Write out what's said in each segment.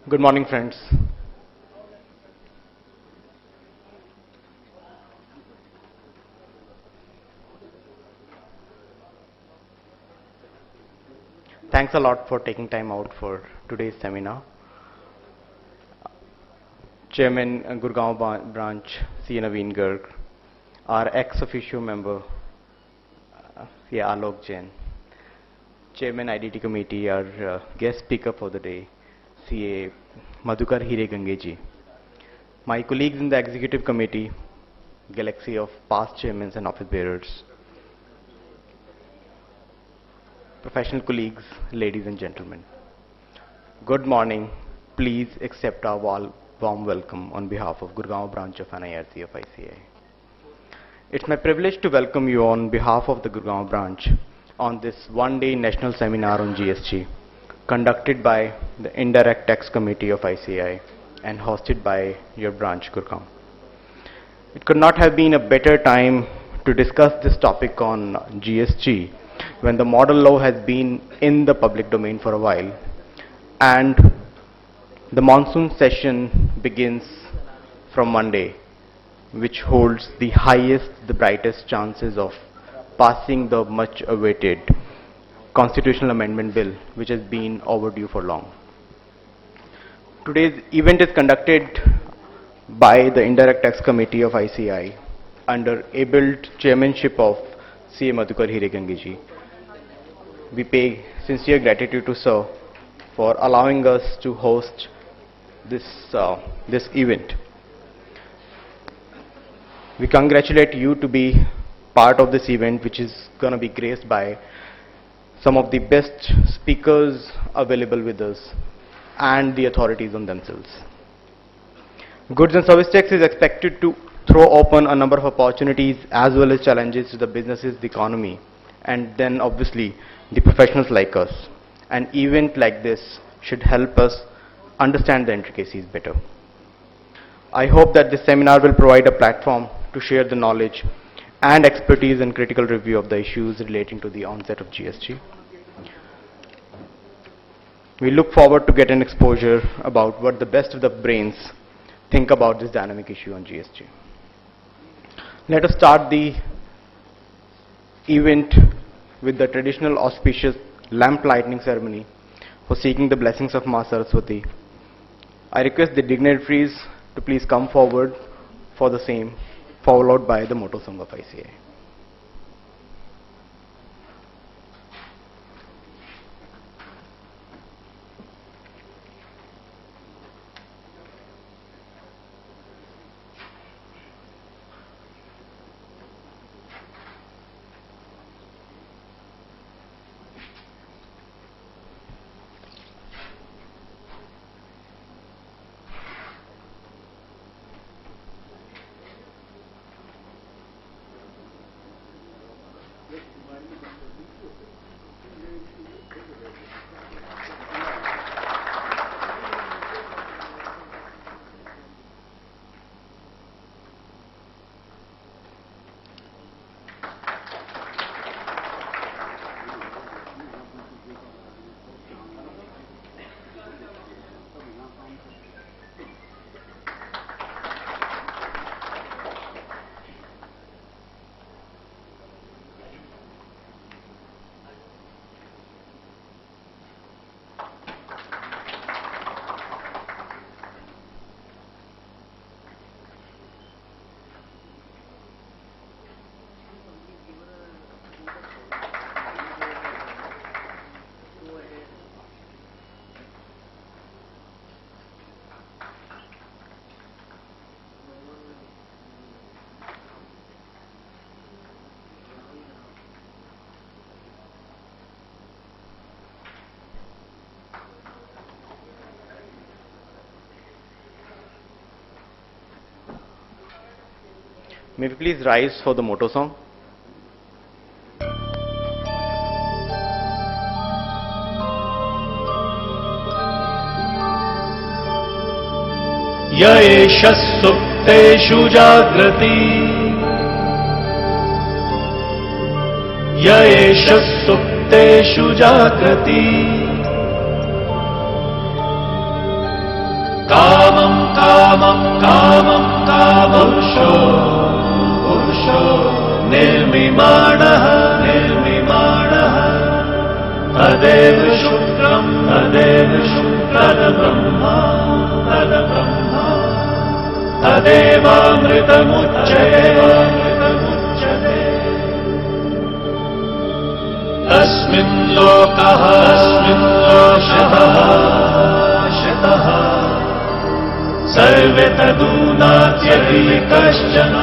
Good morning, friends. Thanks a lot for taking time out for today's seminar. Chairman Gurgaon branch, C. Naveen Garg, our ex officio member, C. Alok Jain, Chairman IDT committee, our guest speaker for the day, CA Madhukar Hiregangeji, my colleagues in the executive committee, galaxy of past chairmen and office bearers, professional colleagues, ladies and gentlemen. Good morning. Please accept our warm welcome on behalf of Gurgaon branch of NIRC of ICAI. It's my privilege to welcome you on behalf of the Gurgaon branch on this one-day national seminar on GST, conducted by the Indirect Tax Committee of ICAI and hosted by your branch, Gurgaon. It could not have been a better time to discuss this topic on GST when the model law has been in the public domain for a while and the monsoon session begins from Monday, which holds the highest, the brightest chances of passing the much awaited constitutional amendment bill, which has been overdue for long. Today's event is conducted by the Indirect Tax Committee of ICAI under able chairmanship of CA Madhukar Hiregangeji. We pay sincere gratitude to Sir for allowing us to host this event. We congratulate you to be part of this event, which is going to be graced by some of the best speakers available with us and the authorities on themselves. Goods and service tax is expected to throw open a number of opportunities as well as challenges to the businesses, the economy, and then obviously the professionals like us. An event like this should help us understand the intricacies better. I hope that this seminar will provide a platform to share the knowledge and expertise and critical review of the issues relating to the onset of GST. We look forward to get an exposure about what the best of the brains think about this dynamic issue on GST. Let us start the event with the traditional auspicious lamp lighting ceremony for seeking the blessings of Ma Saraswati. I request the dignitaries to please come forward for the same, followed by the motto song of ICAI. May we please rise for the motto song? य एष सुप्तेषु जाग्रति य एष सुप्तेषु जाग्रति कामं कामं कामपुरुषो पुरुषो निर्मिमाणः निर्मिमाणः तदेव शुक्रं तद्ब्रह्मा तदेवामृतमुच्यते तस्मिन् लोकः शतः सर्वे तदूनात्यपि कश्चन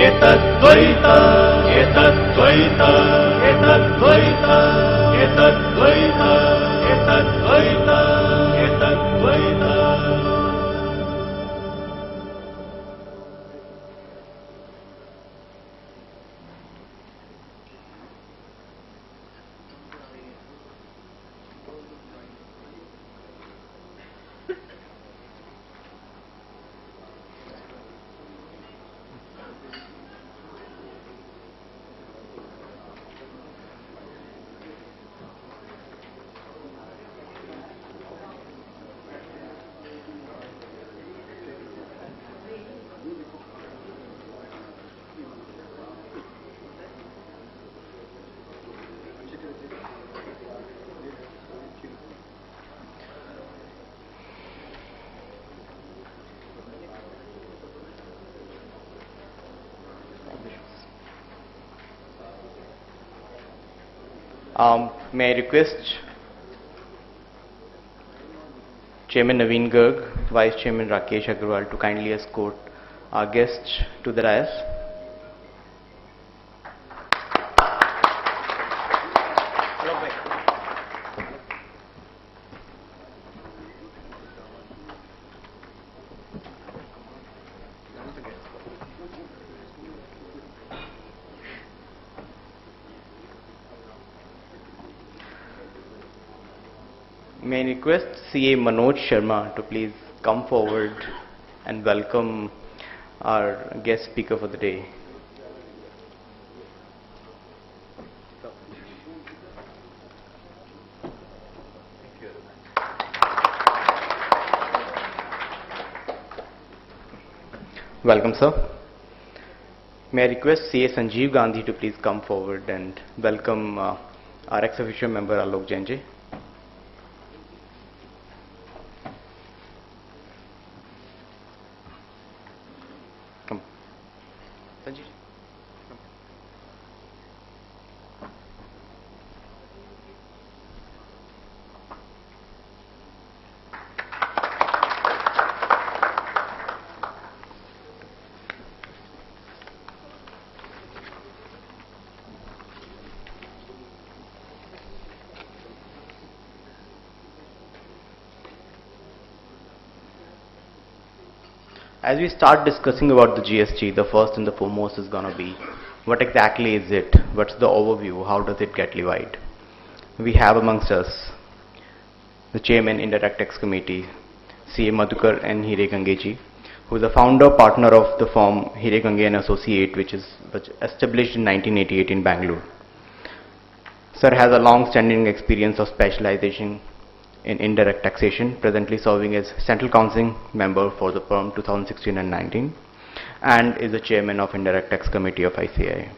एतद्द्वैत एतद्द्वैत एतद्द्वैत एतद्द्वैत एतद्द्वैत एतद्द्वैत May I request Chairman Naveen Garg, Vice Chairman Rakesh Agarwal to kindly escort our guests to the dais. May I request CA Manoj Sharma to please come forward and welcome our guest speaker for the day. Welcome, sir. May I request CA Sanjeev Gandhi to please come forward and welcome our ex-officio member Alok Jainji. Come. Sanjeev. Come. As we start discussing about the GST, the first and the foremost is going to be what exactly is it? What's the overview? How does it get levied? We have amongst us the Chairman Indirect Tax Committee, CA Madhukar N. Hiregangeji, who is the founder partner of the firm Hiregange and Associate, which established in 1988 in Bangalore. Sir has a long-standing experience of specialization in indirect taxation, presently serving as Central Council member for the firm 2016 and 19, and is the chairman of Indirect Tax Committee of ICAI.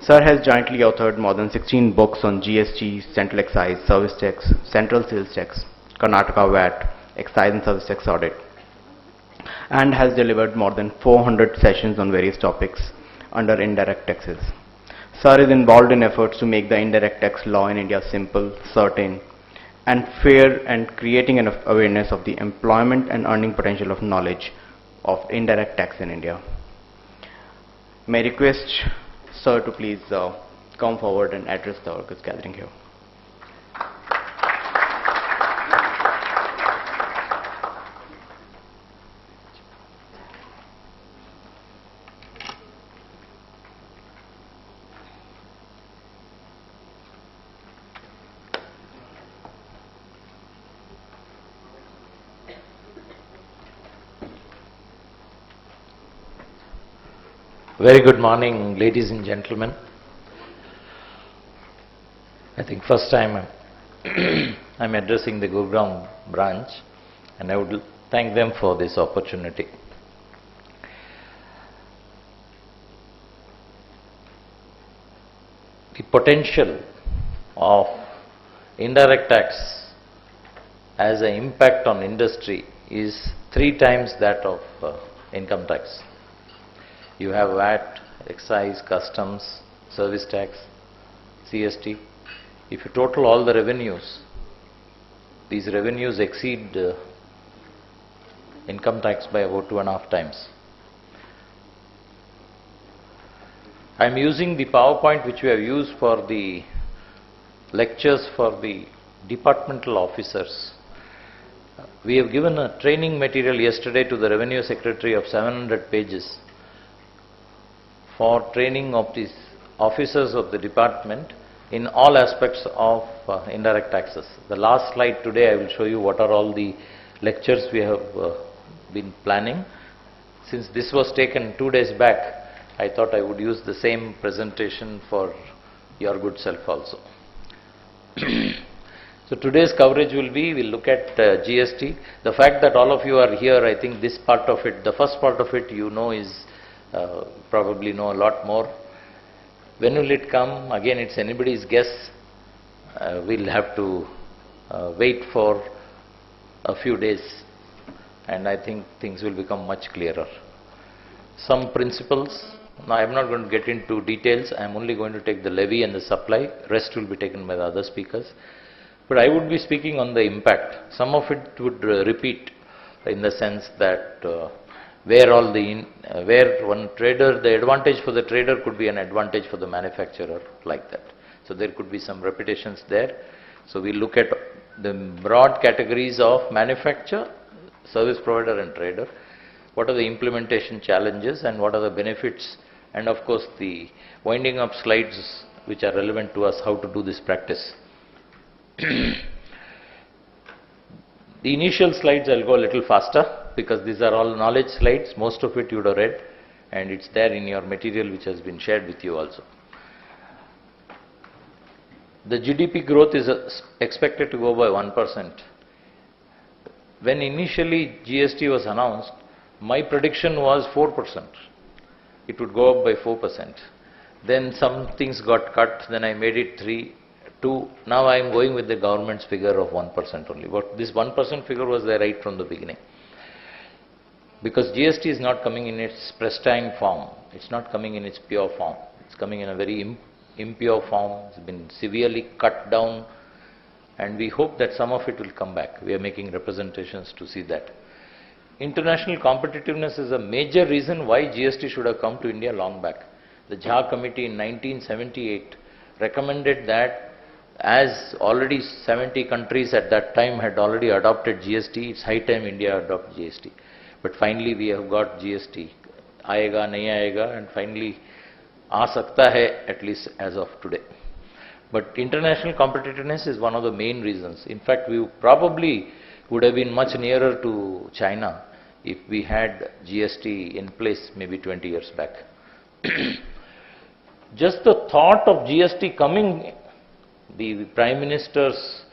Sir has jointly authored more than 16 books on GST, Central Excise, Service Tax, Central Sales Tax, Karnataka VAT, Excise and Service Tax Audit, and has delivered more than 400 sessions on various topics under indirect taxes. Sir is involved in efforts to make the indirect tax law in India simple, certain, and fair, and creating an awareness of the employment and earning potential of knowledge of indirect tax in India. May I request Sir to please come forward and address the workers gathering here. Very good morning, ladies and gentlemen. I think first time I'm I'm addressing the Gurgaon branch, and I would thank them for this opportunity. The potential of indirect tax as an impact on industry is 3 times that of income tax. You have VAT, excise, customs, service tax, GST. If you total all the revenues, these revenues exceed income tax by about 2.5 times. I am using the PowerPoint which we have used for the lectures for the departmental officers. We have given a training material yesterday to the Revenue Secretary of 700 pages for training of these officers of the department in all aspects of indirect taxes. The last slide today I will show you what are all the lectures we have been planning. Since this was taken 2 days back, I thought I would use the same presentation for your good self also. So today's coverage will be, we'll look at GST. The fact that all of you are here, I think this part of it, the first part of it you know is, probably know a lot more. When will it come? Again, it's anybody's guess. We'll have to wait for a few days, and I think things will become much clearer. Some principles. Now, I'm not going to get into details. I'm only going to take the levy and the supply. Rest will be taken by the other speakers. But I would be speaking on the impact. Some of it would repeat in the sense that where one trader, the advantage for the trader could be an advantage for the manufacturer, like that. So there could be some repetitions there. So we look at the broad categories of manufacturer, service provider and trader. What are the implementation challenges and what are the benefits, and of course the winding up slides which are relevant to us, how to do this practice. The initial slides I'll go a little faster because these are all knowledge slides. Most of it you would have read, and it's there in your material which has been shared with you also. The GDP growth is expected to go by 1%. When initially GST was announced, my prediction was 4%. It would go up by 4%. Then some things got cut, then I made it 3, 2. Now I am going with the government's figure of 1% only. But this 1% figure was there right from the beginning. Because GST is not coming in its pristine form. It's not coming in its pure form. It's coming in a very impure form. It's been severely cut down. And we hope that some of it will come back. We are making representations to see that. International competitiveness is a major reason why GST should have come to India long back. The Jha Committee in 1978 recommended that as already 70 countries at that time had already adopted GST, it's high time India adopt GST. But finally we have got GST. Aayega, nahi aayega, and finally aa sakta hai, at least as of today. But international competitiveness is one of the main reasons. In fact, we probably would have been much nearer to China if we had GST in place maybe 20 years back. Just the thought of GST coming, the Prime Minister's,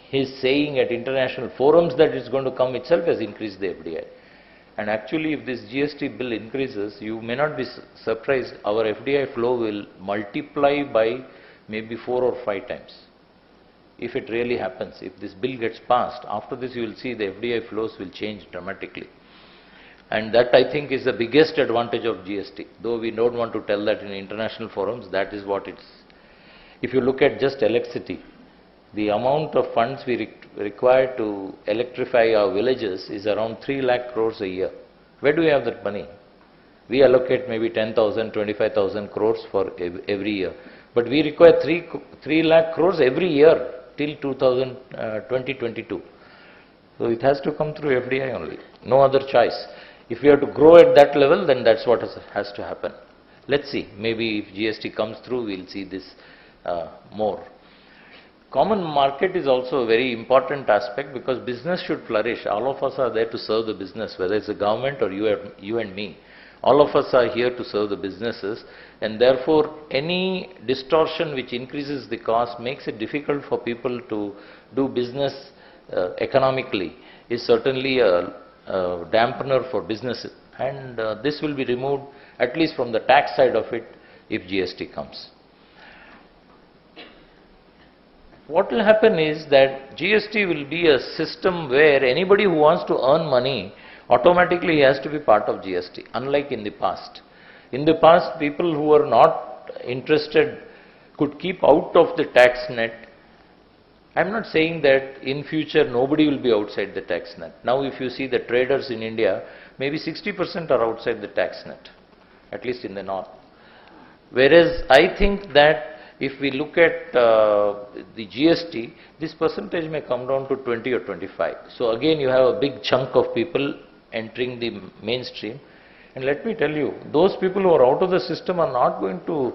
his saying at international forums that it's going to come itself has increased the FDI. And actually, if this GST bill increases, you may not be surprised, our FDI flow will multiply by maybe 4 or 5 times. If it really happens, if this bill gets passed, after this you will see the FDI flows will change dramatically. And that I think is the biggest advantage of GST. Though we don't want to tell that in international forums, that is what it's. If you look at just electricity, the amount of funds we require to electrify our villages is around 3 lakh crores a year. Where do we have that money? We allocate maybe 10,000, 25,000 crores for every year. But we require 3 lakh crores every year till 2022. So it has to come through FDI only. No other choice. If we have to grow at that level, then that's what has to happen. Let's see. Maybe if GST comes through, we'll see this more. Common market is also a very important aspect because business should flourish. All of us are there to serve the business, whether it's the government or you and me. All of us are here to serve the businesses, and therefore any distortion which increases the cost makes it difficult for people to do business economically, is certainly a dampener for businesses, and this will be removed at least from the tax side of it if GST comes. What will happen is that GST will be a system where anybody who wants to earn money, automatically he has to be part of GST, unlike in the past. In the past, people who were not interested could keep out of the tax net. I'm not saying that in future nobody will be outside the tax net. Now if you see the traders in India, maybe 60% are outside the tax net, at least in the north. Whereas I think that if we look at the GST, this percentage may come down to 20 or 25. So again, you have a big chunk of people entering the mainstream. And let me tell you, those people who are out of the system are not going to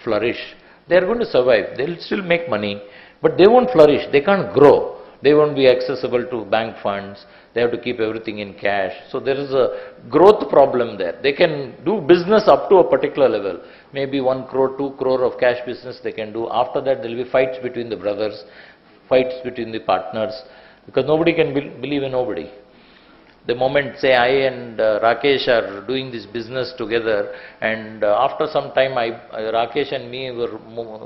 flourish. They are going to survive. They will still make money, but they won't flourish. They can't grow. They won't be accessible to bank funds. They have to keep everything in cash. So there is a growth problem there. They can do business up to a particular level. Maybe 1 crore, 2 crore of cash business they can do. After that, there will be fights between the brothers, fights between the partners, because nobody can believe in nobody. The moment, say, I and Rakesh are doing this business together, and after some time, Rakesh and me were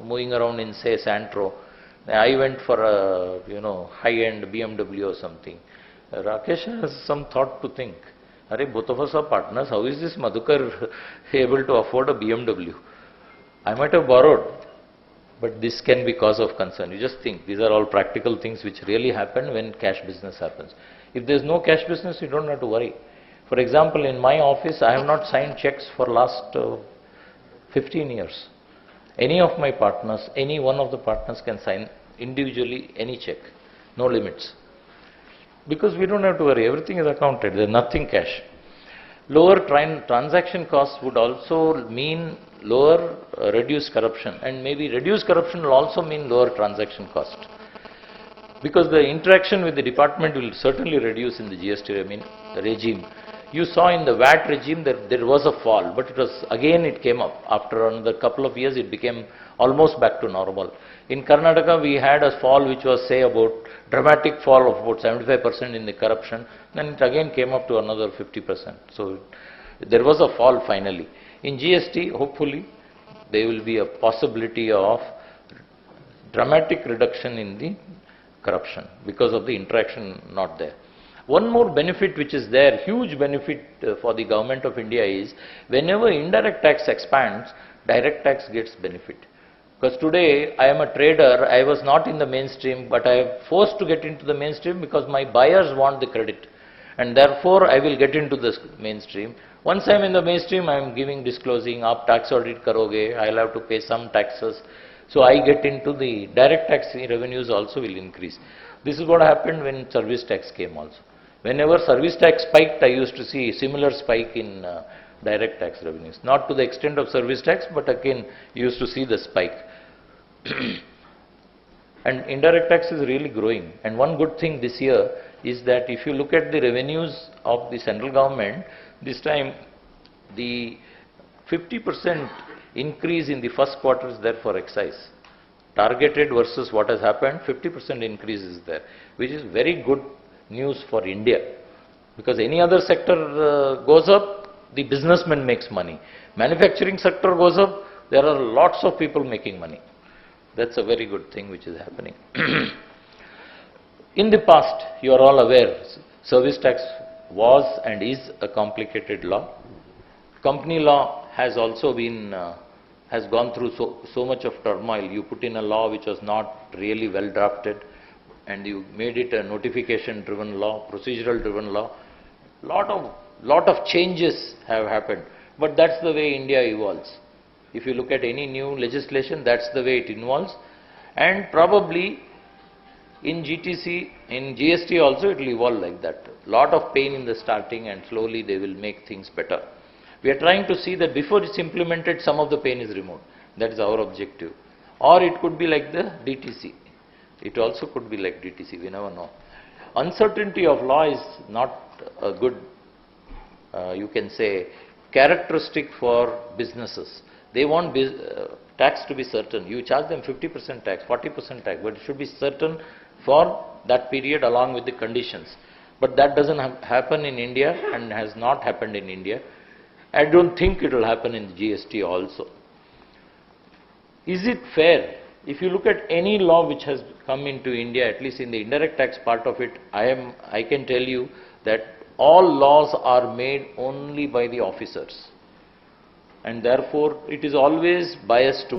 moving around in, say, Santro. I went for a, high-end BMW or something. Rakesh has some thought to think, "Arey, both of us are partners. How is this Madhukar able to afford a BMW? I might have borrowed, but this can be cause of concern." You just think, these are all practical things which really happen when cash business happens. If there is no cash business, you don't have to worry. For example, in my office, I have not signed checks for last 15 years. Any of my partners, any one of the partners can sign individually any check, no limits. Because we don't have to worry, everything is accounted, there is nothing cash. Lower transaction costs would also mean lower reduced corruption, and maybe reduced corruption will also mean lower transaction cost. Because the interaction with the department will certainly reduce in the GST regime. You saw in the VAT regime that there was a fall, but it came up. After another couple of years, it became almost back to normal. In Karnataka, we had a fall which was, say, about dramatic fall of about 75% in the corruption. Then it again came up to another 50%. So there was a fall finally. In GST, hopefully, there will be a possibility of dramatic reduction in the corruption because of the interaction not there. One more benefit which is there, huge benefit for the government of India is, whenever indirect tax expands, direct tax gets benefit. Because today I am a trader, I was not in the mainstream, but I am forced to get into the mainstream because my buyers want the credit, and therefore I will get into the mainstream. Once I am in the mainstream, I am giving disclosing, aap tax audit karoge, I will have to pay some taxes. So I get into the direct tax revenues also will increase. This is what happened when service tax came also. Whenever service tax spiked, I used to see similar spike in direct tax revenues. Not to the extent of service tax, but again, you used to see the spike. And indirect tax is really growing. And one good thing this year is that if you look at the revenues of the central government, this time the 50% increase in the first quarter is there for excise. Targeted versus what has happened, 50% increase is there, which is very good news for India. Because any other sector goes up, the businessman makes money. Manufacturing sector goes up, there are lots of people making money. That's a very good thing which is happening. In the past, you are all aware, service tax was and is a complicated law. Company law has also been, has gone through so much of turmoil. You put in a law which was not really well drafted, and you made it a notification driven law, procedural driven law. Lot of changes have happened, but that's the way India evolves. If you look at any new legislation, that's the way it evolves, and probably in GTC, in GST also it will evolve like that. Lot of pain in the starting, and slowly they will make things better. We are trying to see that before it's implemented, some of the pain is removed. That is our objective. Or it could be like the DTC. It also could be like DTC, we never know. Uncertainty of law is not a good, you can say, characteristic for businesses. They want tax to be certain. You charge them 50% tax, 40% tax, but it should be certain for that period along with the conditions. But that doesn't happen in India and has not happened in India. I don't think it will happen in the GST also. Is it fair? If you look at any law which has come into India, at least in the indirect tax part of it, I can tell you that all laws are made only by the officers. And therefore, it is always biased to